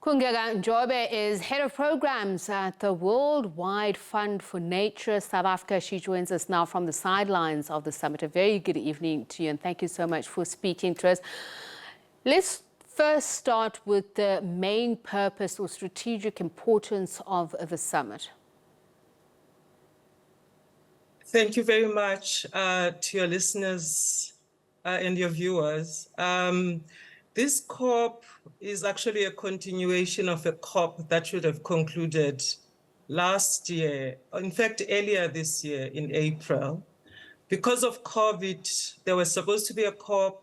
Khungeka Njobe is head of programs at the Worldwide Fund for Nature, South Africa. She joins us now from the sidelines of the summit. A very good evening to you, and thank you so much for speaking to us. Let's first start with the main purpose or strategic importance of the summit. Thank you very much to your listeners and your viewers. This COP is actually a continuation of a COP that should have concluded last year, in fact, earlier this year in April. Because of COVID, there was supposed to be a COP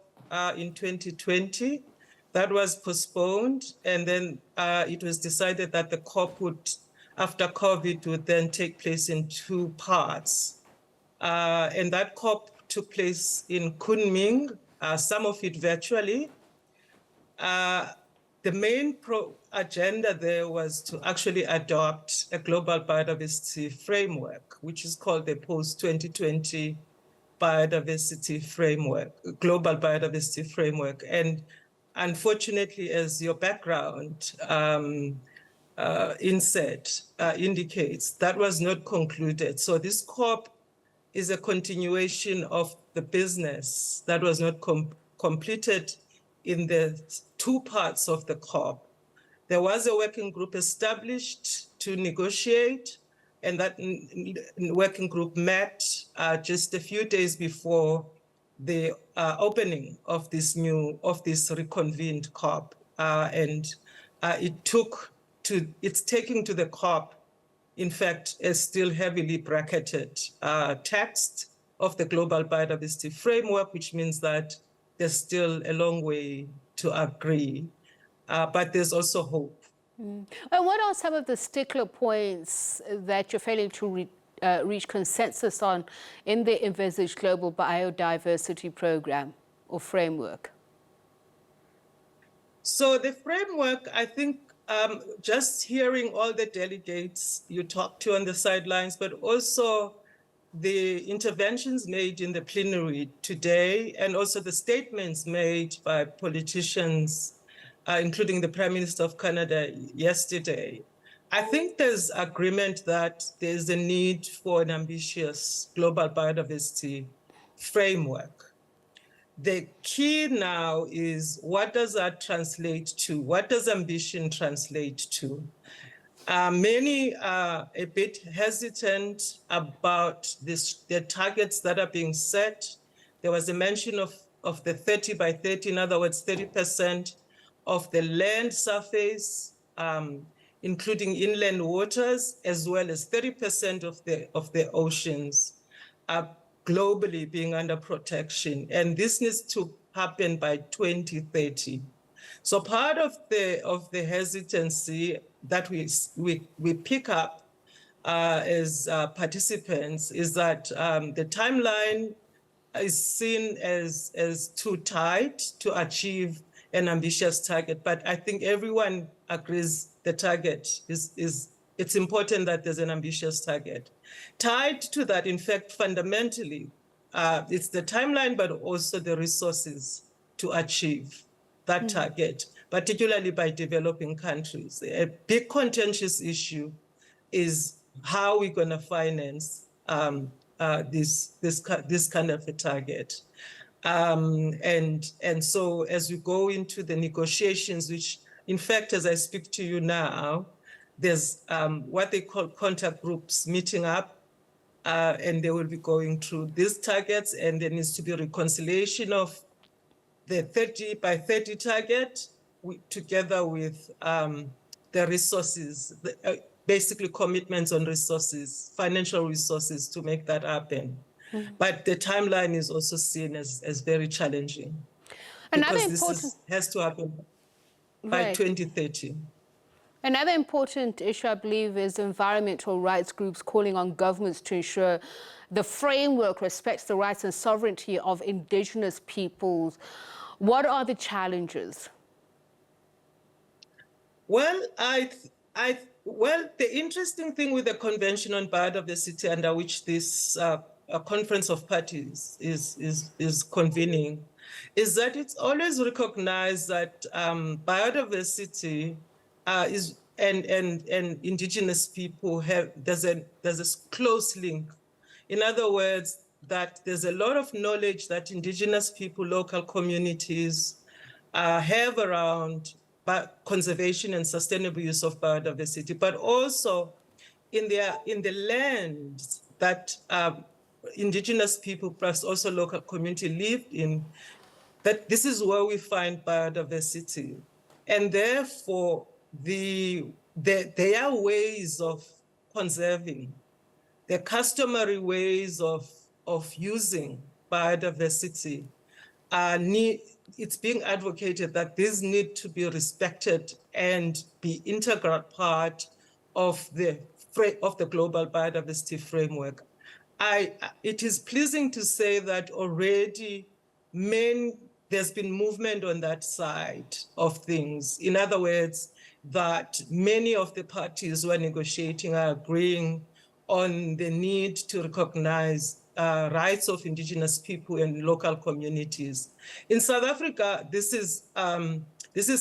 in 2020 that was postponed, and then it was decided that the COP would, after COVID, would then take place in two parts. And that COP took place in Kunming, some of it virtually. The main agenda there was to actually adopt a global biodiversity framework, which is called the post-2020 biodiversity framework, global biodiversity framework. And unfortunately, as your background insert indicates, that was not concluded. So this COP is a continuation of the business that was not completed in the two parts of the COP. There was a working group established to negotiate, and that working group met just a few days before the opening of this reconvened COP. It's taking to the COP, in fact, a still heavily bracketed text of the global biodiversity framework, which means that there's still a long way to agree, but there's also hope. And what are some of the stickler points that you're failing to reach consensus on in the envisaged global biodiversity program or framework? So the framework, I think, just hearing all the delegates you talked to on the sidelines, but also the interventions made in the plenary today, and also the statements made by politicians, including the Prime Minister of Canada yesterday, I think there's agreement that there's a need for an ambitious global biodiversity framework. The key now is, what does that translate to? What does ambition translate to? Many are a bit hesitant about the targets that are being set. There was a mention of the 30 by 30, in other words, 30% of the land surface, including inland waters, as well as 30% of the oceans are globally being under protection. And this needs to happen by 2030. So part of the hesitancy that we pick up as participants is that the timeline is seen as too tight to achieve an ambitious target. But I think everyone agrees the target it's important that there's an ambitious target. Tied to that, in fact, fundamentally, it's the timeline, but also the resources to achieve that target, particularly by developing countries. A big contentious issue is how we're going to finance this kind of a target. And so as we go into the negotiations, which in fact, as I speak to you now, there's what they call contact groups meeting up, and they will be going through these targets, and there needs to be a reconciliation of the 30 by 30 target together with the resources, basically commitments on resources, financial resources to make that happen. But the timeline is also seen as very challenging. Because this has to happen by 2030. Another important issue, I believe, is environmental rights groups calling on governments to ensure the framework respects the rights and sovereignty of indigenous peoples. What are the challenges? Well, the interesting thing with the Convention on Biodiversity, under which this Conference of Parties is convening, is that it's always recognized that biodiversity and indigenous people there's a close link. In other words, that there's a lot of knowledge that indigenous people, local communities have around conservation and sustainable use of biodiversity, but also in the lands that indigenous people plus also local community lived in, that this is where we find biodiversity. And therefore, there are ways of conserving, the customary ways of using biodiversity. It's being advocated that these need to be respected and be integral part of the global biodiversity framework. It is pleasing to say that already there's been movement on that side of things. In other words, that many of the parties who are negotiating are agreeing on the need to recognize rights of indigenous people and local communities. In South Africa, this is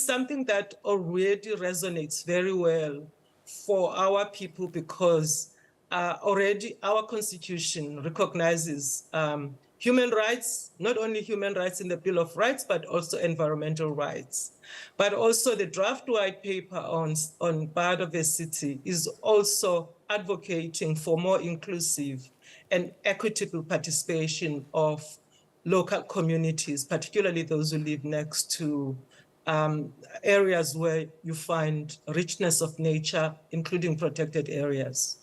something that already resonates very well for our people because already our constitution recognizes human rights, not only human rights in the Bill of Rights, but also environmental rights. But also the draft white paper on biodiversity is also advocating for more inclusive and equitable participation of local communities, particularly those who live next to areas where you find richness of nature, including protected areas.